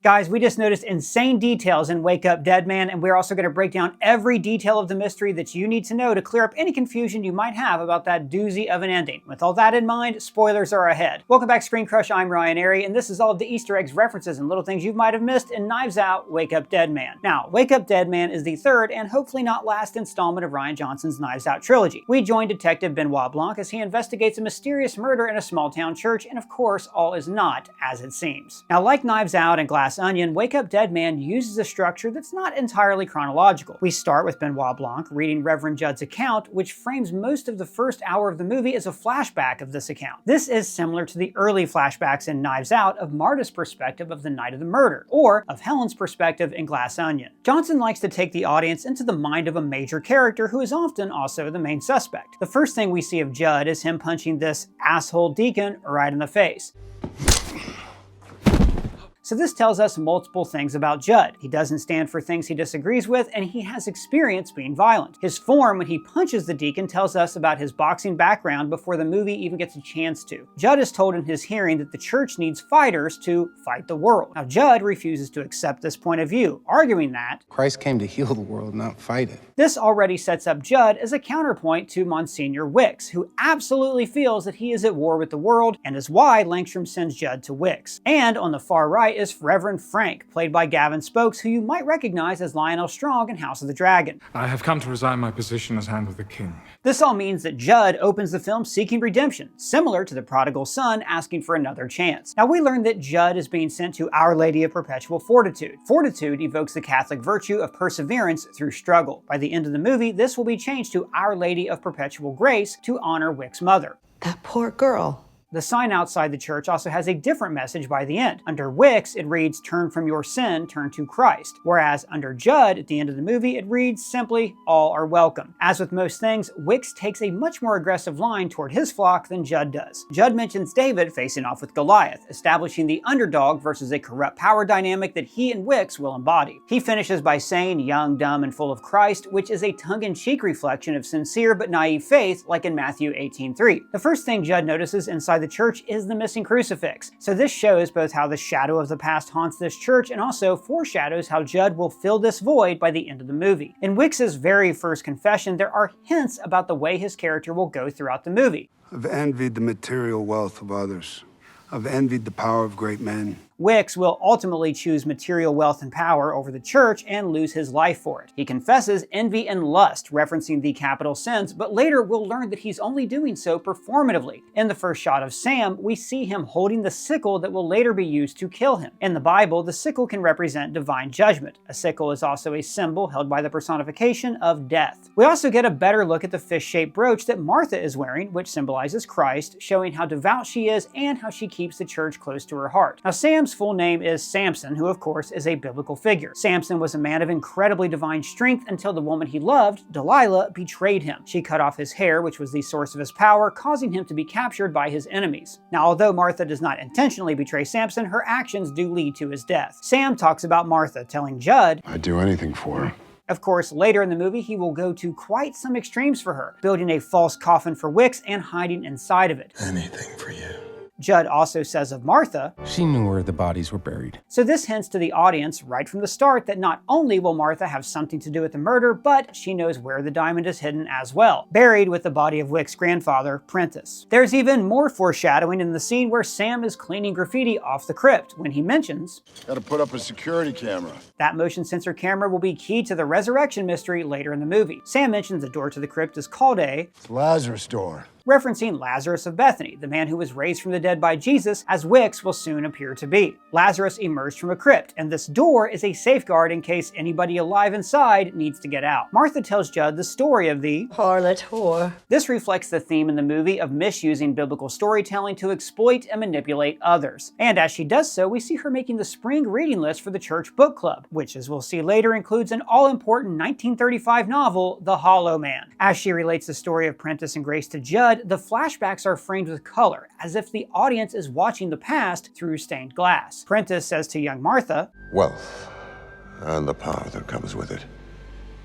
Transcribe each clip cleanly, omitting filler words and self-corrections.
Guys, we just noticed insane details in Wake Up Dead Man, and we're also going to break down every detail of the mystery that you need to know to clear up any confusion you might have about that doozy of an ending. With all that in mind, spoilers are ahead. Welcome back, ScreenCrush. I'm Ryan Airy, and this is all of the Easter eggs, references, and little things you might have missed in Knives Out, Wake Up Dead Man. Now, Wake Up Dead Man is the third and hopefully not last installment of Rian Johnson's Knives Out trilogy. We join Detective Benoit Blanc as he investigates a mysterious murder in a small-town church, and of course, all is not as it seems. Now, like Knives Out and Glass Onion, Wake Up Dead Man uses a structure that's not entirely chronological. We start with Benoit Blanc reading Reverend Judd's account, which frames most of the first hour of the movie as a flashback of this account. This is similar to the early flashbacks in Knives Out of Marta's perspective of the night of the murder, or of Helen's perspective in Glass Onion. Johnson likes to take the audience into the mind of a major character who is often also the main suspect. The first thing we see of Judd is him punching this asshole deacon right in the face. So this tells us multiple things about Judd. He doesn't stand for things he disagrees with, and he has experience being violent. His form when he punches the deacon tells us about his boxing background before the movie even gets a chance to. Judd is told in his hearing that the church needs fighters to fight the world. Now Judd refuses to accept this point of view, arguing that Christ came to heal the world, not fight it. This already sets up Judd as a counterpoint to Monsignor Wicks, who absolutely feels that he is at war with the world and is why Langstrom sends Judd to Wicks. And on the far right is Reverend Frank, played by Gavin Spokes, who you might recognize as Lionel Strong in House of the Dragon. I have come to resign my position as Hand of the King. This all means that Judd opens the film seeking redemption, similar to the prodigal son asking for another chance. Now we learn that Judd is being sent to Our Lady of Perpetual Fortitude. Fortitude evokes the Catholic virtue of perseverance through struggle. By the end of the movie, this will be changed to Our Lady of Perpetual Grace to honor Wick's mother. That poor girl. The sign outside the church also has a different message by the end. Under Wicks, it reads, "Turn from your sin, turn to Christ." Whereas under Judd, at the end of the movie, it reads simply, "All are welcome." As with most things, Wicks takes a much more aggressive line toward his flock than Judd does. Judd mentions David facing off with Goliath, establishing the underdog versus a corrupt power dynamic that he and Wicks will embody. He finishes by saying, "Young, dumb, and full of Christ," which is a tongue-in-cheek reflection of sincere but naive faith, like in Matthew 18:3. The first thing Judd notices inside the church is the missing crucifix. So this shows both how the shadow of the past haunts this church and also foreshadows how Judd will fill this void by the end of the movie. In Wicks's very first confession, there are hints about the way his character will go throughout the movie. I've envied the material wealth of others. I've envied the power of great men. Wicks will ultimately choose material wealth and power over the church and lose his life for it. He confesses envy and lust, referencing the capital sins, but later we'll learn that he's only doing so performatively. In the first shot of Sam, we see him holding the sickle that will later be used to kill him. In the Bible, the sickle can represent divine judgment. A sickle is also a symbol held by the personification of death. We also get a better look at the fish-shaped brooch that Martha is wearing, which symbolizes Christ, showing how devout she is and how she keeps the church close to her heart. Now, Sam's full name is Samson, who of course is a biblical figure. Samson was a man of incredibly divine strength until the woman he loved, Delilah, betrayed him. She cut off his hair, which was the source of his power, causing him to be captured by his enemies. Now, although Martha does not intentionally betray Samson, her actions do lead to his death. Sam talks about Martha, telling Judd, I'd do anything for her. Of course, later in the movie, he will go to quite some extremes for her, building a false coffin for Wicks and hiding inside of it. Anything for you. Judd also says of Martha, She knew where the bodies were buried. So this hints to the audience right from the start that not only will Martha have something to do with the murder, but she knows where the diamond is hidden as well, buried with the body of Wick's grandfather, Prentice. There's even more foreshadowing in the scene where Sam is cleaning graffiti off the crypt when he mentions, Gotta put up a security camera. That motion sensor camera will be key to the resurrection mystery later in the movie. Sam mentions the door to the crypt is called a Lazarus door. referencing Lazarus of Bethany, the man who was raised from the dead by Jesus, as Wicks will soon appear to be. Lazarus emerged from a crypt, and this door is a safeguard in case anybody alive inside needs to get out. Martha tells Judd the story of the Harlot whore. This reflects the theme in the movie of misusing biblical storytelling to exploit and manipulate others. And as she does so, we see her making the spring reading list for the church book club, which, as we'll see later, includes an all-important 1935 novel, The Hollow Man. As she relates the story of Prentice and Grace to Judd, the flashbacks are framed with color, as if the audience is watching the past through stained glass. Prentice says to young Martha, Wealth, and the power that comes with it,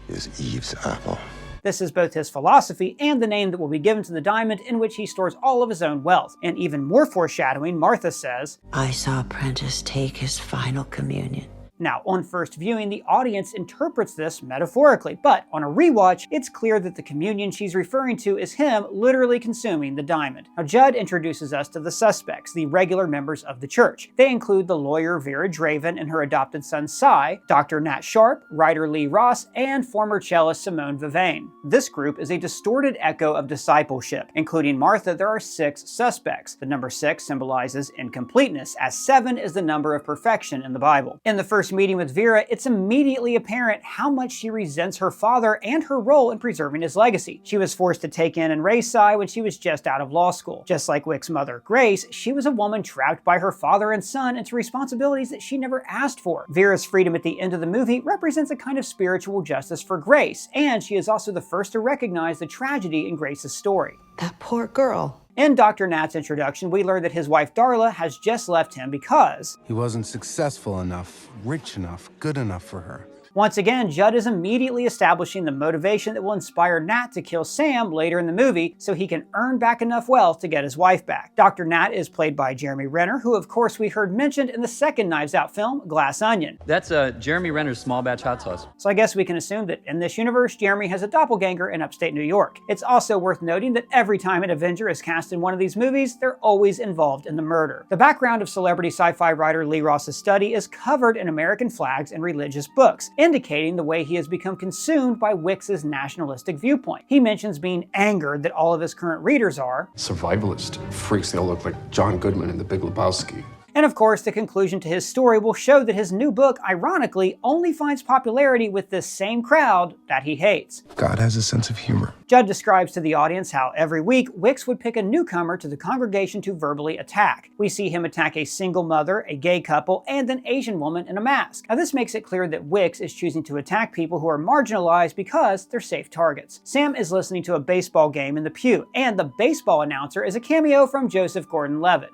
is Eve's apple. This is both his philosophy and the name that will be given to the diamond in which he stores all of his own wealth. And even more foreshadowing, Martha says, I saw Prentice take his final communion. Now, on first viewing, the audience interprets this metaphorically, but on a rewatch, it's clear that the communion she's referring to is him literally consuming the diamond. Now, Judd introduces us to the suspects, the regular members of the church. They include the lawyer Vera Draven and her adopted son Cy, Dr. Nat Sharp, writer Lee Ross, and former cellist Simone Vivain. This group is a distorted echo of discipleship. Including Martha, there are 6 suspects. The number 6 symbolizes incompleteness, as 7 is the number of perfection in the Bible. In the first meeting with Vera, it's immediately apparent how much she resents her father and her role in preserving his legacy. She was forced to take in and raise Cy when she was just out of law school. Just like Wicks' mother, Grace, she was a woman trapped by her father and son into responsibilities that she never asked for. Vera's freedom at the end of the movie represents a kind of spiritual justice for Grace, and she is also the first to recognize the tragedy in Grace's story. That poor girl. In Dr. Nat's introduction, we learn that his wife Darla has just left him because He wasn't successful enough, rich enough, good enough for her. once again, Judd is immediately establishing the motivation that will inspire Nat to kill Sam later in the movie so he can earn back enough wealth to get his wife back. Dr. Nat is played by Jeremy Renner, who of course we heard mentioned in the second Knives Out film, Glass Onion. That's Jeremy Renner's small batch hot sauce. So I guess we can assume that in this universe, Jeremy has a doppelganger in upstate New York. It's also worth noting that every time an Avenger is cast in one of these movies, they're always involved in the murder. The background of celebrity sci-fi writer Lee Ross's study is covered in American flags and religious books, indicating the way he has become consumed by Wicks's nationalistic viewpoint. He mentions being angered that all of his current readers are survivalist freaks. They all look like John Goodman in The Big Lebowski. And of course, the conclusion to his story will show that his new book, ironically, only finds popularity with this same crowd that he hates. God has a sense of humor. Judd describes to the audience how every week, Wicks would pick a newcomer to the congregation to verbally attack. We see him attack a single mother, a gay couple, and an Asian woman in a mask. Now this makes it clear that Wicks is choosing to attack people who are marginalized because they're safe targets. Sam is listening to a baseball game in the pew, and the baseball announcer is a cameo from Joseph Gordon-Levitt.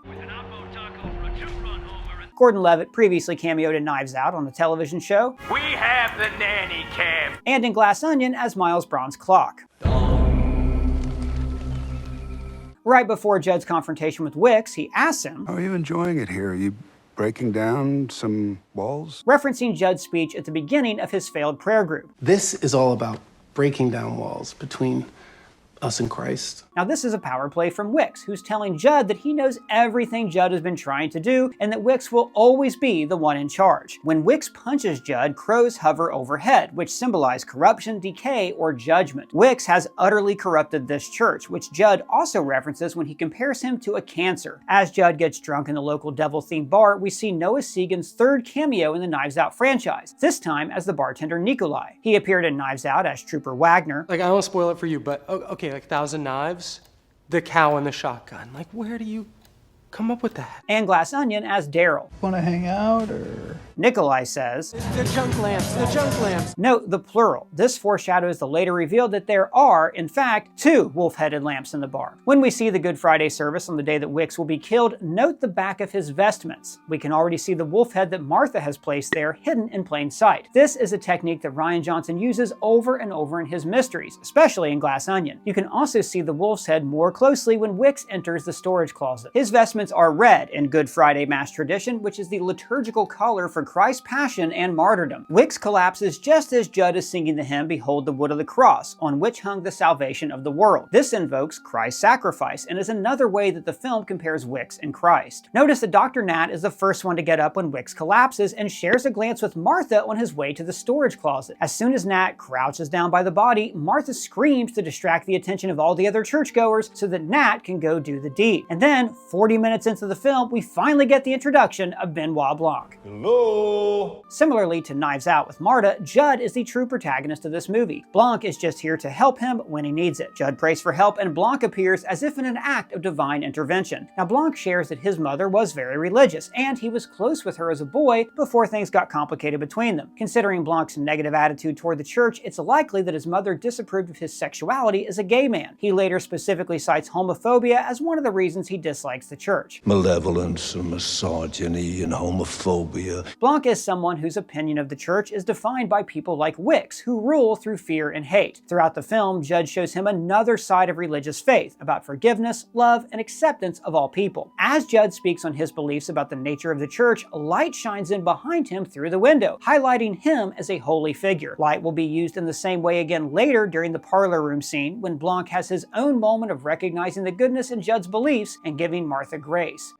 Gordon-Levitt previously cameoed in Knives Out on the television show. We have the nanny cam. And in Glass Onion as Miles Braun's clock. Right before Judd's confrontation with Wicks, he asks him, How are you enjoying it here? Are you breaking down some walls? referencing Judd's speech at the beginning of his failed prayer group. This is all about breaking down walls between us and Christ. Now this is a power play from Wicks, who's telling Judd that he knows everything Judd has been trying to do and that Wicks will always be the one in charge. When Wicks punches Judd, crows hover overhead, which symbolize corruption, decay, or judgment. Wicks has utterly corrupted this church, which Judd also references when he compares him to a cancer. As Judd gets drunk in the local devil-themed bar, we see Noah Segan's third cameo in the Knives Out franchise, this time as the bartender Nikolai. He appeared in Knives Out as Trooper Wagner. Like, I don't want to spoil it for you, but okay, like 1,000 Knives, the cow and the shotgun. Like, where do you come up with that? And Glass Onion as Daryl. Want to hang out or? Nikolai says, The junk lamps, the junk lamps. Note the plural. This foreshadows the later reveal that there are, in fact, 2 wolf-headed lamps in the bar. When we see the Good Friday service on the day that Wicks will be killed, note the back of his vestments. We can already see the wolf head that Martha has placed there, hidden in plain sight. This is a technique that Rian Johnson uses over and over in his mysteries, especially in Glass Onion. You can also see the wolf's head more closely when Wicks enters the storage closet. His vestments are red in Good Friday Mass tradition, which is the liturgical color for Christ's passion and martyrdom. Wicks collapses just as Judd is singing the hymn Behold the Wood of the Cross, on which hung the salvation of the world. This invokes Christ's sacrifice and is another way that the film compares Wicks and Christ. Notice that Dr. Nat is the first one to get up when Wicks collapses and shares a glance with Martha on his way to the storage closet. As soon as Nat crouches down by the body, Martha screams to distract the attention of all the other churchgoers so that Nat can go do the deed. And then, 40 minutes into the film, we finally get the introduction of Benoit Blanc. Hello. Similarly to Knives Out with Marta, Judd is the true protagonist of this movie. Blanc is just here to help him when he needs it. Judd prays for help and Blanc appears as if in an act of divine intervention. Now Blanc shares that his mother was very religious and he was close with her as a boy before things got complicated between them. Considering Blanc's negative attitude toward the church, it's likely that his mother disapproved of his sexuality as a gay man. He later specifically cites homophobia as one of the reasons he dislikes the church. Malevolence and misogyny and homophobia. Blanc is someone whose opinion of the church is defined by people like Wicks, who rule through fear and hate. Throughout the film, Judd shows him another side of religious faith, about forgiveness, love, and acceptance of all people. As Judd speaks on his beliefs about the nature of the church, light shines in behind him through the window, highlighting him as a holy figure. Light will be used in the same way again later during the parlor room scene, when Blanc has his own moment of recognizing the goodness in Judd's beliefs and giving Martha grace.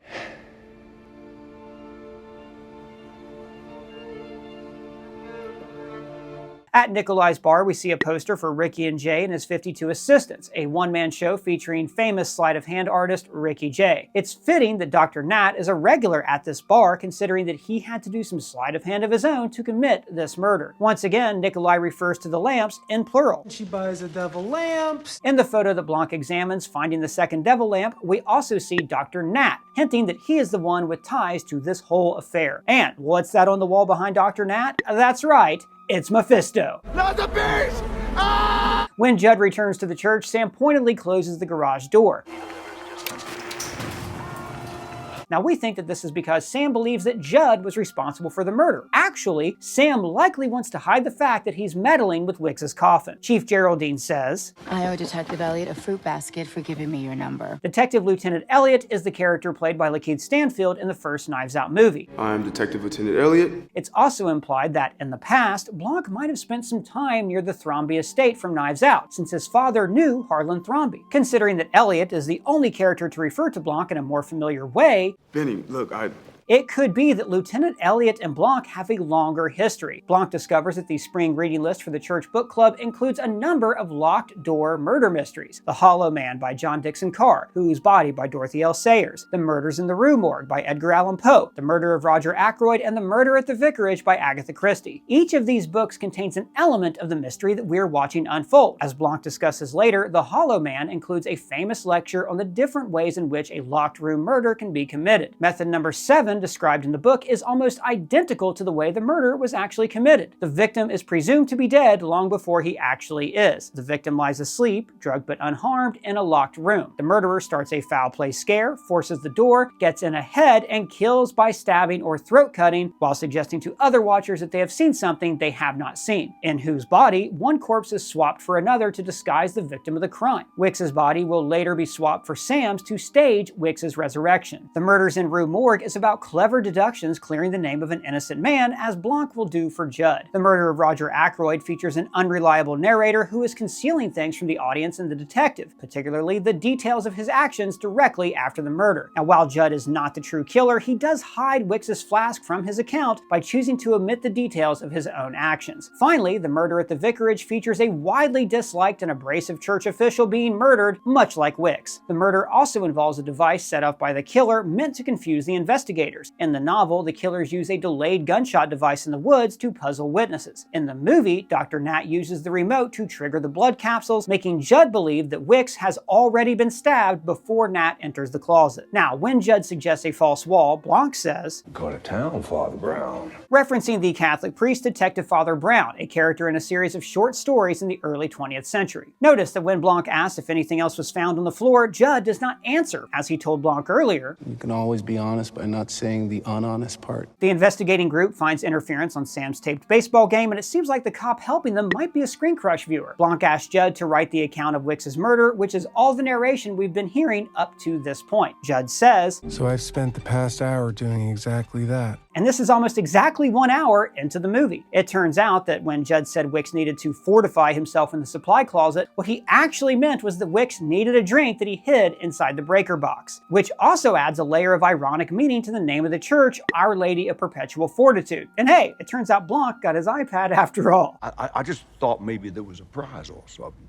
At Nikolai's bar, we see a poster for Ricky and Jay and his 52 assistants, a one-man show featuring famous sleight-of-hand artist Ricky Jay. It's fitting that Dr. Nat is a regular at this bar, considering that he had to do some sleight-of-hand of his own to commit this murder. Once again, Nikolai refers to the lamps in plural. She buys a devil lamps. In the photo that Blanc examines, finding the second devil lamp, we also see Dr. Nat, hinting that he is the one with ties to this whole affair. And what's that on the wall behind Dr. Nat? That's right, it's Mephisto. Not the beast! Ah! When Judd returns to the church, Sam pointedly closes the garage door. Now, we think that this is because Sam believes that Judd was responsible for the murder. Actually, Sam likely wants to hide the fact that he's meddling with Wicks's coffin. Chief Geraldine says, "I owe Detective Elliot a fruit basket for giving me your number." Detective Lieutenant Elliot is the character played by Lakeith Stanfield in the first Knives Out movie. I'm Detective Lieutenant Elliot. It's also implied that, in the past, Blanc might have spent some time near the Thrombey estate from Knives Out, since his father knew Harlan Thrombey. Considering that Elliot is the only character to refer to Blanc in a more familiar way, Benny, look, it could be that Lieutenant Elliot and Blanc have a longer history. Blanc discovers that the spring reading list for the church book club includes a number of locked door murder mysteries. The Hollow Man by John Dixon Carr, Whose Body by Dorothy L. Sayers, The Murders in the Rue Morgue by Edgar Allan Poe, The Murder of Roger Ackroyd, and The Murder at the Vicarage by Agatha Christie. Each of these books contains an element of the mystery that we're watching unfold. As Blanc discusses later, The Hollow Man includes a famous lecture on the different ways in which a locked room murder can be committed. Method number 7, described in the book, is almost identical to the way the murder was actually committed. The victim is presumed to be dead long before he actually is. The victim lies asleep, drugged but unharmed, in a locked room. The murderer starts a foul play scare, forces the door, gets in ahead, and kills by stabbing or throat cutting, while suggesting to other watchers that they have seen something they have not seen. In Whose Body, one corpse is swapped for another to disguise the victim of the crime. Wicks's body will later be swapped for Sam's to stage Wicks's resurrection. The Murders in Rue Morgue is about clever deductions clearing the name of an innocent man, as Blanc will do for Judd. The Murder of Roger Ackroyd features an unreliable narrator who is concealing things from the audience and the detective, particularly the details of his actions directly after the murder. Now, while Judd is not the true killer, he does hide Wicks's flask from his account by choosing to omit the details of his own actions. Finally, The Murder at the Vicarage features a widely disliked and abrasive church official being murdered, much like Wicks. The murder also involves a device set up by the killer meant to confuse the investigators. In the novel, the killers use a delayed gunshot device in the woods to puzzle witnesses. In the movie, Dr. Nat uses the remote to trigger the blood capsules, making Judd believe that Wicks has already been stabbed before Nat enters the closet. Now, when Judd suggests a false wall, Blanc says, "Go to town, Father Brown," referencing the Catholic priest Detective Father Brown, a character in a series of short stories in the early 20th century. Notice that when Blanc asks if anything else was found on the floor, Judd does not answer. As he told Blanc earlier, "You can always be honest by not saying the unhonest part." The investigating group finds interference on Sam's taped baseball game, and it seems like the cop helping them might be a ScreenCrush viewer. Blanc asks Judd to write the account of Wicks's murder, which is all the narration we've been hearing up to this point. Judd says, "So I've spent the past hour doing exactly that." And this is almost exactly 1 hour into the movie. It turns out that when Judd said Wicks needed to fortify himself in the supply closet, what he actually meant was that Wicks needed a drink that he hid inside the breaker box, which also adds a layer of ironic meaning to the name of the church, Our Lady of Perpetual Fortitude. And hey, it turns out Blanc got his iPad after all. I just thought maybe there was a prize or something.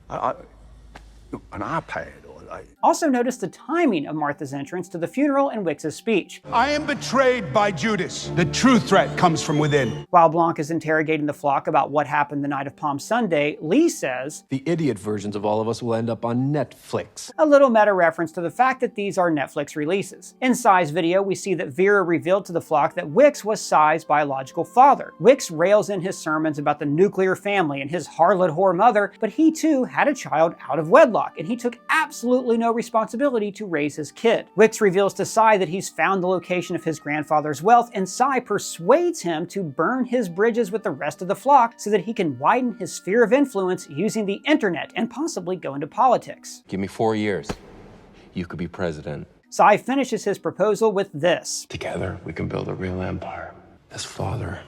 An iPad or Also notice the timing of Martha's entrance to the funeral and Wicks's speech. I am betrayed by Judas. The true threat comes from within. While Blanc is interrogating the flock about what happened the night of Palm Sunday, Lee says, The idiot versions of all of us will end up on Netflix. a little meta reference to the fact that these are Netflix releases. In Cy's video, we see that Vera revealed to the flock that Wicks was Cy's biological father. Wicks rails in his sermons about the nuclear family and his harlot whore mother, but he too had a child out of wedlock, and he took absolute absolutely no responsibility to raise his kid. Wicks reveals to Cy that he's found the location of his grandfather's wealth, and Cy persuades him to burn his bridges with the rest of the flock so that he can widen his sphere of influence using the internet and possibly go into politics. Give me 4 years. You could be president. Cy finishes his proposal with this. Together, we can build a real empire as father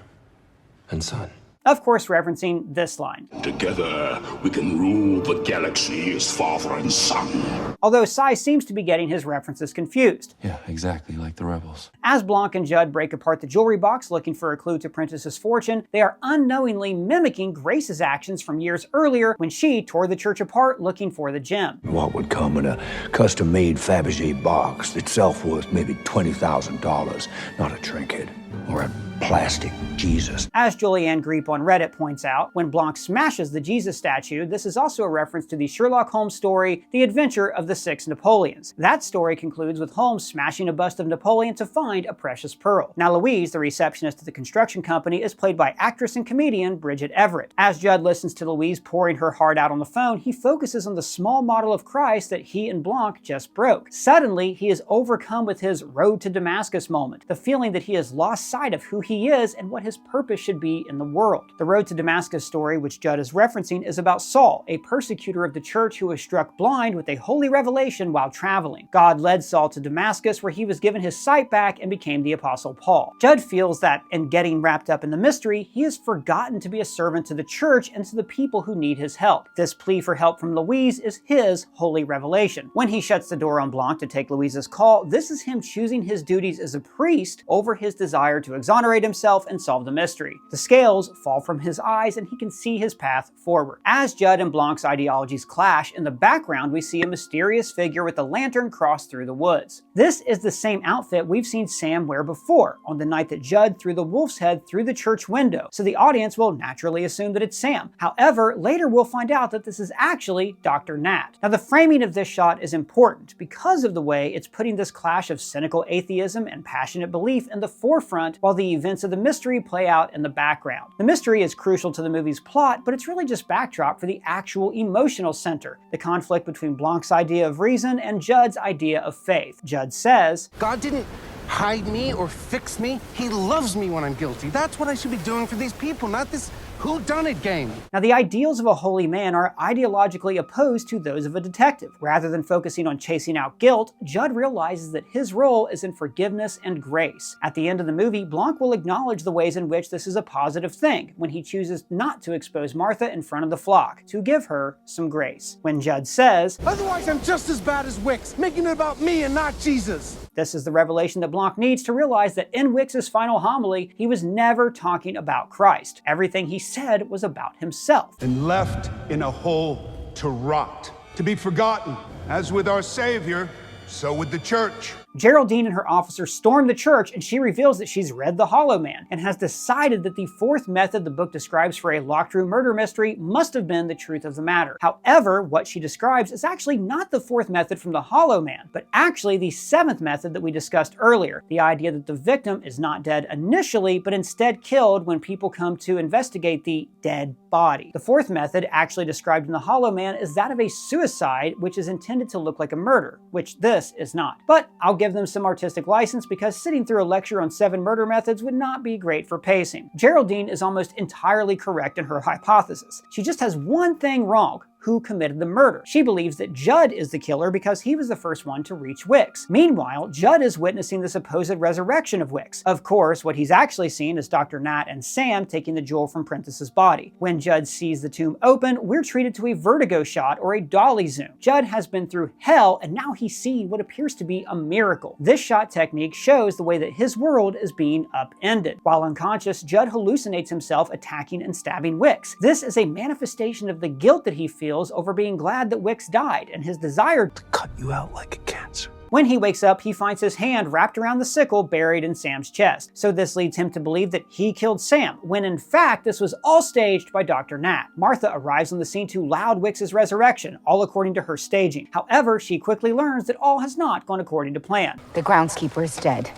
and son. Of course, referencing this line. Together, we can rule the galaxy as father and son. Although Cy seems to be getting his references confused. Yeah, exactly, like the rebels. As Blanc and Judd break apart the jewelry box looking for a clue to Prentice's fortune, they are unknowingly mimicking Grace's actions from years earlier when she tore the church apart looking for the gem. What would come in a custom-made Fabergé box, itself worth maybe $20,000, not a trinket or a plastic Jesus. As Julianne Greep on Reddit points out, when Blanc smashes the Jesus statue, this is also a reference to the Sherlock Holmes story, The Adventure of the Six Napoleons. That story concludes with Holmes smashing a bust of Napoleon to find a precious pearl. Now Louise, the receptionist at the construction company, is played by actress and comedian Bridget Everett. As Judd listens to Louise pouring her heart out on the phone, he focuses on the small model of Christ that he and Blanc just broke. Suddenly, he is overcome with his road to Damascus moment, the feeling that he has lost sight of who he is and what his purpose should be in the world. The Road to Damascus story, which Judd is referencing, is about Saul, a persecutor of the church who was struck blind with a holy revelation while traveling. God led Saul to Damascus, where he was given his sight back and became the Apostle Paul. Judd feels that, in getting wrapped up in the mystery, he has forgotten to be a servant to the church and to the people who need his help. This plea for help from Louise is his holy revelation. When he shuts the door on Blanc to take Louise's call, this is him choosing his duties as a priest over his desire to exonerate himself and solve the mystery. The scales fall from his eyes and he can see his path forward. As Judd and Blanc's ideologies clash, in the background we see a mysterious figure with a lantern cross through the woods. This is the same outfit we've seen Sam wear before, on the night that Judd threw the wolf's head through the church window, so the audience will naturally assume that it's Sam. However, later we'll find out that this is actually Dr. Nat. Now the framing of this shot is important because of the way it's putting this clash of cynical atheism and passionate belief in the forefront while the events of the mystery play out in the background. The mystery is crucial to the movie's plot, but it's really just backdrop for the actual emotional center, the conflict between Blanc's idea of reason and Judd's idea of faith. Judd says, God didn't hide me or fix me. He loves me when I'm guilty. That's what I should be doing for these people, not this whodunit game. Now, the ideals of a holy man are ideologically opposed to those of a detective. Rather than focusing on chasing out guilt, Judd realizes that his role is in forgiveness and grace. At the end of the movie, Blanc will acknowledge the ways in which this is a positive thing when he chooses not to expose Martha in front of the flock, to give her some grace. When Judd says, "Otherwise I'm just as bad as Wicks, making it about me and not Jesus." This is the revelation that Blanc needs to realize that in Wicks's final homily, he was never talking about Christ. Everything he said was about himself. And left in a hole to rot, to be forgotten. As with our Savior, so with the church. Geraldine and her officer storm the church, and she reveals that she's read The Hollow Man and has decided that the fourth method the book describes for a locked room murder mystery must have been the truth of the matter. However, what she describes is actually not the fourth method from The Hollow Man, but actually the seventh method that we discussed earlier, the idea that the victim is not dead initially, but instead killed when people come to investigate the dead body. The fourth method, actually described in The Hollow Man, is that of a suicide, which is intended to look like a murder, which this is not. But I'll give them some artistic license because sitting through a lecture on 7 murder methods would not be great for pacing. Geraldine is almost entirely correct in her hypothesis. She just has one thing wrong: who committed the murder. She believes that Judd is the killer because he was the first one to reach Wicks. Meanwhile, Judd is witnessing the supposed resurrection of Wicks. Of course, what he's actually seen is Dr. Nat and Sam taking the jewel from Prentice's body. When Judd sees the tomb open, we're treated to a vertigo shot or a dolly zoom. Judd has been through hell and now he's seen what appears to be a miracle. This shot technique shows the way that his world is being upended. While unconscious, Judd hallucinates himself attacking and stabbing Wicks. This is a manifestation of the guilt that he feels over being glad that Wicks died and his desire to cut you out like a cancer. When he wakes up, he finds his hand wrapped around the sickle buried in Sam's chest. So this leads him to believe that he killed Sam, when in fact this was all staged by Dr. Nat. Martha arrives on the scene to laud Wicks's resurrection, all according to her staging. However, she quickly learns that all has not gone according to plan. The groundskeeper is dead.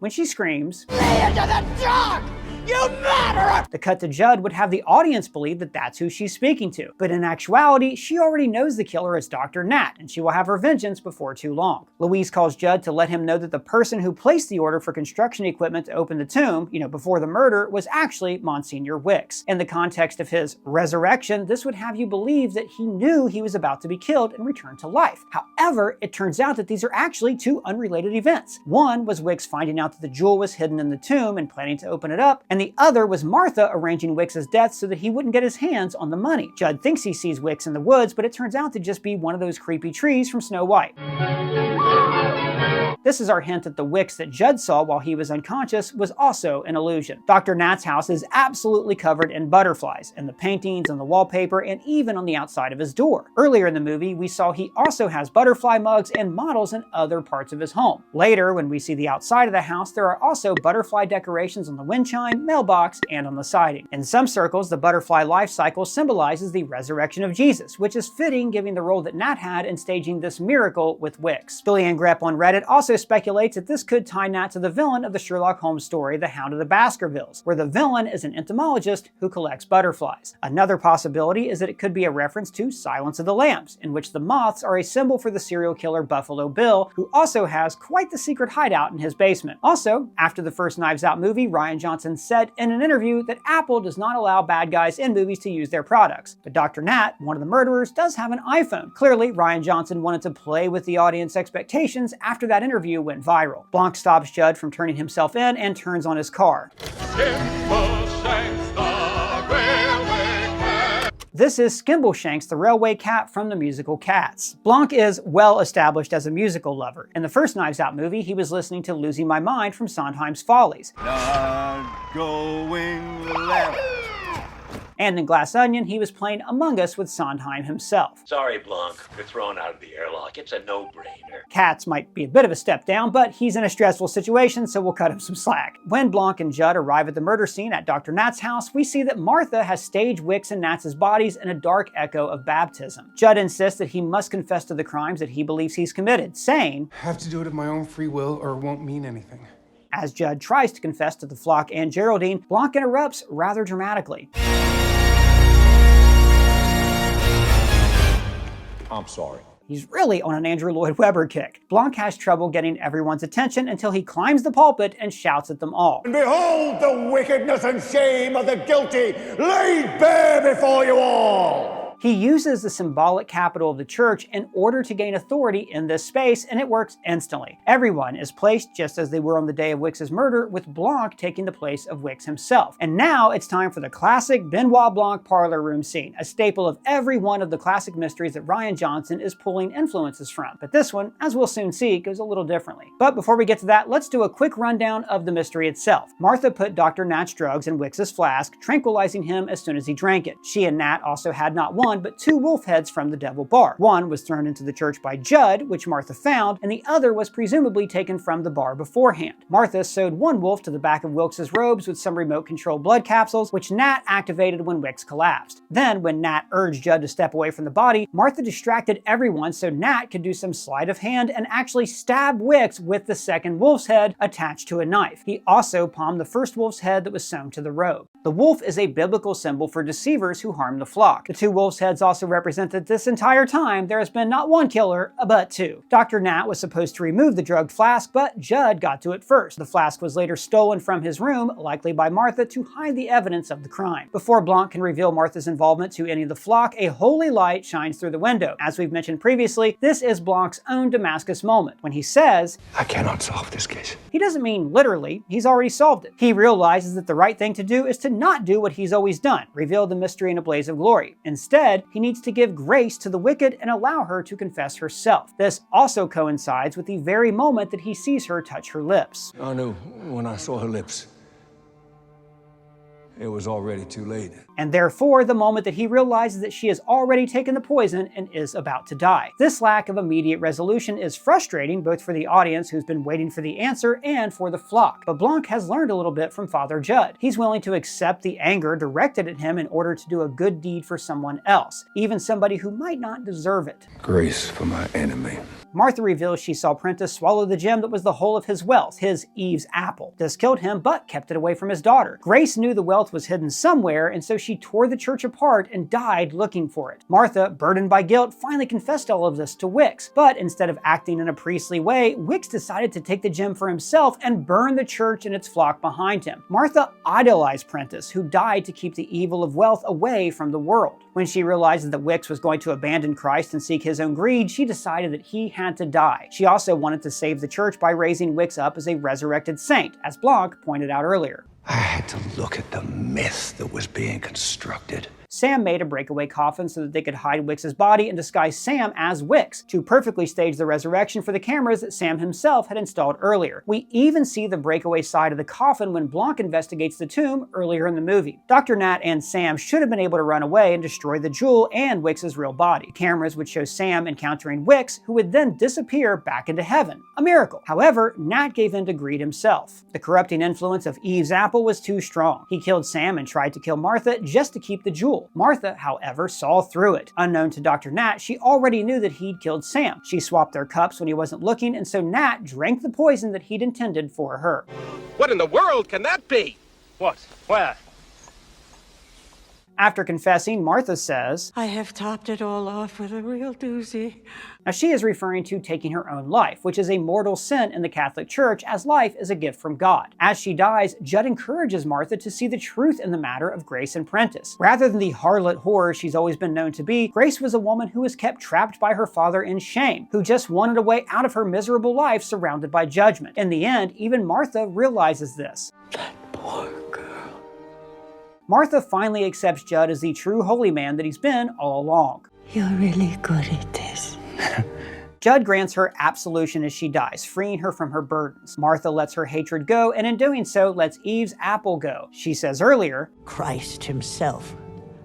When she screams, "Lay into the dark! You murderer! The cut to Judd would have the audience believe that that's who she's speaking to, but in actuality, she already knows the killer is Dr. Nat, and she will have her vengeance before too long. Louise calls Judd to let him know that the person who placed the order for construction equipment to open the tomb, before the murder, was actually Monsignor Wicks. In the context of his resurrection, this would have you believe that he knew he was about to be killed and returned to life. However, it turns out that these are actually two unrelated events. One was Wicks finding out that the jewel was hidden in the tomb and planning to open it up, and the other was Martha arranging Wicks's death so that he wouldn't get his hands on the money. Judd thinks he sees Wicks in the woods, but it turns out to just be one of those creepy trees from Snow White. This is our hint that the Wicks that Judd saw while he was unconscious was also an illusion. Dr. Nat's house is absolutely covered in butterflies, in the paintings, on the wallpaper, and even on the outside of his door. Earlier in the movie, we saw he also has butterfly mugs and models in other parts of his home. Later, when we see the outside of the house, there are also butterfly decorations on the wind chime, mailbox, and on the siding. In some circles, the butterfly life cycle symbolizes the resurrection of Jesus, which is fitting given the role that Nat had in staging this miracle with Wicks. Billy Ann Grepp on Reddit also speculates that this could tie Nat to the villain of the Sherlock Holmes story, The Hound of the Baskervilles, where the villain is an entomologist who collects butterflies. Another possibility is that it could be a reference to Silence of the Lambs, in which the moths are a symbol for the serial killer Buffalo Bill, who also has quite the secret hideout in his basement. Also, after the first Knives Out movie, Rian Johnson said in an interview that Apple does not allow bad guys in movies to use their products. But Dr. Nat, one of the murderers, does have an iPhone. Clearly, Rian Johnson wanted to play with the audience expectations after that interview went viral. Blanc stops Judd from turning himself in and turns on his car. This is Skimbleshanks, the railway cat from the musical Cats. Blanc is well established as a musical lover. In the first Knives Out movie, he was listening to Losing My Mind from Sondheim's Follies. Not going left. And in Glass Onion, he was playing Among Us with Sondheim himself. Sorry, Blanc. You're thrown out of the airlock. It's a no-brainer. Cats might be a bit of a step down, but he's in a stressful situation, so we'll cut him some slack. When Blanc and Judd arrive at the murder scene at Dr. Nat's house, we see that Martha has staged Wicks and Nat's bodies in a dark echo of baptism. Judd insists that he must confess to the crimes that he believes he's committed, saying, I have to do it of my own free will or it won't mean anything. As Judd tries to confess to the flock and Geraldine, Blanc interrupts rather dramatically. I'm sorry. He's really on an Andrew Lloyd Webber kick. Blanc has trouble getting everyone's attention until he climbs the pulpit and shouts at them all. And behold the wickedness and shame of the guilty laid bare before you all! He uses the symbolic capital of the church in order to gain authority in this space, and it works instantly. Everyone is placed just as they were on the day of Wicks's murder, with Blanc taking the place of Wicks himself. And now it's time for the classic Benoit Blanc parlor room scene, a staple of every one of the classic mysteries that Rian Johnson is pulling influences from. But this one, as we'll soon see, goes a little differently. But before we get to that, let's do a quick rundown of the mystery itself. Martha put Dr. Nat's drugs in Wicks's flask, tranquilizing him as soon as he drank it. She and Nat also had not one, but two wolf heads from the Devil Bar. One was thrown into the church by Judd, which Martha found, and the other was presumably taken from the bar beforehand. Martha sewed one wolf to the back of Wilkes' robes with some remote-controlled blood capsules, which Nat activated when Wicks collapsed. Then, when Nat urged Judd to step away from the body, Martha distracted everyone so Nat could do some sleight of hand and actually stab Wicks with the second wolf's head attached to a knife. He also palmed the first wolf's head that was sewn to the robe. The wolf is a biblical symbol for deceivers who harm the flock. The two wolves' heads also represent that this entire time there has been not one killer, but two. Dr. Nat was supposed to remove the drugged flask, but Judd got to it first. The flask was later stolen from his room, likely by Martha, to hide the evidence of the crime. Before Blanc can reveal Martha's involvement to any of the flock, a holy light shines through the window. As we've mentioned previously, this is Blanc's own Damascus moment, when he says, I cannot solve this case. He doesn't mean literally, he's already solved it. He realizes that the right thing to do is to not do what he's always done, reveal the mystery in a blaze of glory. Instead, he needs to give grace to the wicked and allow her to confess herself. This also coincides with the very moment that he sees her touch her lips. I knew when I saw her lips, it was already too late. And therefore, the moment that he realizes that she has already taken the poison and is about to die. This lack of immediate resolution is frustrating both for the audience who's been waiting for the answer and for the flock. But Blanc has learned a little bit from Father Judd. He's willing to accept the anger directed at him in order to do a good deed for someone else, even somebody who might not deserve it. Grace for my enemy. Martha reveals she saw Prentiss swallow the gem that was the whole of his wealth, his Eve's apple. This killed him, but kept it away from his daughter. Grace knew the wealth was hidden somewhere, and so she tore the church apart and died looking for it. Martha, burdened by guilt, finally confessed all of this to Wicks, but instead of acting in a priestly way, Wicks decided to take the gem for himself and burn the church and its flock behind him. Martha idolized Prentiss, who died to keep the evil of wealth away from the world. When she realized that Wicks was going to abandon Christ and seek his own greed, she decided that he had to die. She also wanted to save the church by raising Wicks up as a resurrected saint, as Blanc pointed out earlier. I had to look at the myth that was being constructed. Sam made a breakaway coffin so that they could hide Wicks's body and disguise Sam as Wicks to perfectly stage the resurrection for the cameras that Sam himself had installed earlier. We even see the breakaway side of the coffin when Blanc investigates the tomb earlier in the movie. Dr. Nat and Sam should have been able to run away and destroy the jewel and Wicks's real body. Cameras would show Sam encountering Wicks, who would then disappear back into heaven. A miracle. However, Nat gave in to greed himself. The corrupting influence of Eve's apple was too strong. He killed Sam and tried to kill Martha just to keep the jewel. Martha, however, saw through it. Unknown to Dr. Nat, she already knew that he'd killed Sam. She swapped their cups when he wasn't looking, and so Nat drank the poison that he'd intended for her. What in the world can that be? What? Where? After confessing, Martha says, I have topped it all off with a real doozy. Now she is referring to taking her own life, which is a mortal sin in the Catholic Church, as life is a gift from God. As she dies, Judd encourages Martha to see the truth in the matter of Grace and Prentiss. Rather than the harlot whore she's always been known to be, Grace was a woman who was kept trapped by her father in shame, who just wanted a way out of her miserable life surrounded by judgment. In the end, even Martha realizes this. That poor girl. Martha finally accepts Judd as the true holy man that he's been all along. You're really good at this. Judd grants her absolution as she dies, freeing her from her burdens. Martha lets her hatred go, and in doing so, lets Eve's apple go. She says earlier, Christ himself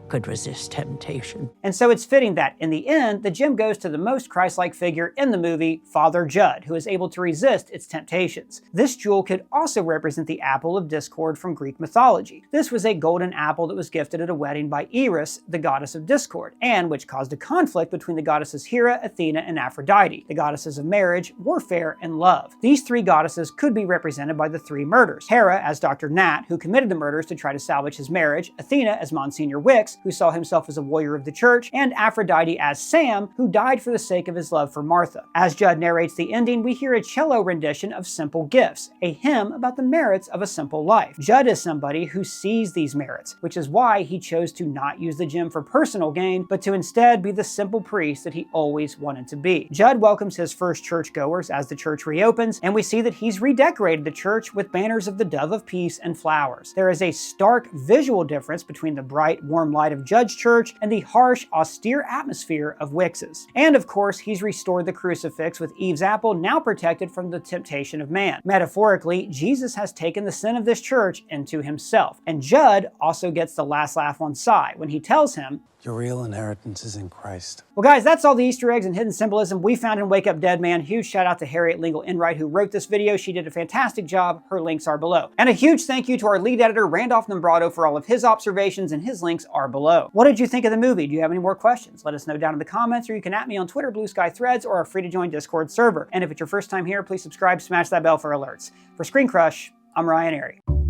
could resist temptation. And so it's fitting that, in the end, the gem goes to the most Christ-like figure in the movie, Father Judd, who is able to resist its temptations. This jewel could also represent the apple of discord from Greek mythology. This was a golden apple that was gifted at a wedding by Eris, the goddess of discord, and which caused a conflict between the goddesses Hera, Athena, and Aphrodite, the goddesses of marriage, warfare, and love. These three goddesses could be represented by the three murders. Hera as Dr. Nat, who committed the murders to try to salvage his marriage, Athena as Monsignor Wicks, who saw himself as a warrior of the church, and Aphrodite as Sam, who died for the sake of his love for Martha. As Judd narrates the ending, we hear a cello rendition of Simple Gifts, a hymn about the merits of a simple life. Judd is somebody who sees these merits, which is why he chose to not use the gem for personal gain, but to instead be the simple priest that he always wanted to be. Judd welcomes his first churchgoers as the church reopens, and we see that he's redecorated the church with banners of the dove of peace and flowers. There is a stark visual difference between the bright, warm light of Judd's church and the harsh, austere atmosphere of Wicks's. And of course, he's restored the crucifix with Eve's apple now protected from the temptation of man. Metaphorically, Jesus has taken the sin of this church into himself. And Judd also gets the last laugh on Cy when he tells him, Your real inheritance is in Christ. Well guys, that's all the Easter eggs and hidden symbolism we found in Wake Up Dead Man. Huge shout out to Harriet Lengel-Enright who wrote this video. She did a fantastic job. Her links are below. And a huge thank you to our lead editor, Randolf Nombrado, for all of his observations, and his links are below. What did you think of the movie? Do you have any more questions? Let us know down in the comments, or you can at me on Twitter, Blue Sky Threads, or are free to join Discord server. And if it's your first time here, please subscribe, smash that bell for alerts. For ScreenCrush, I'm Ryan Airy.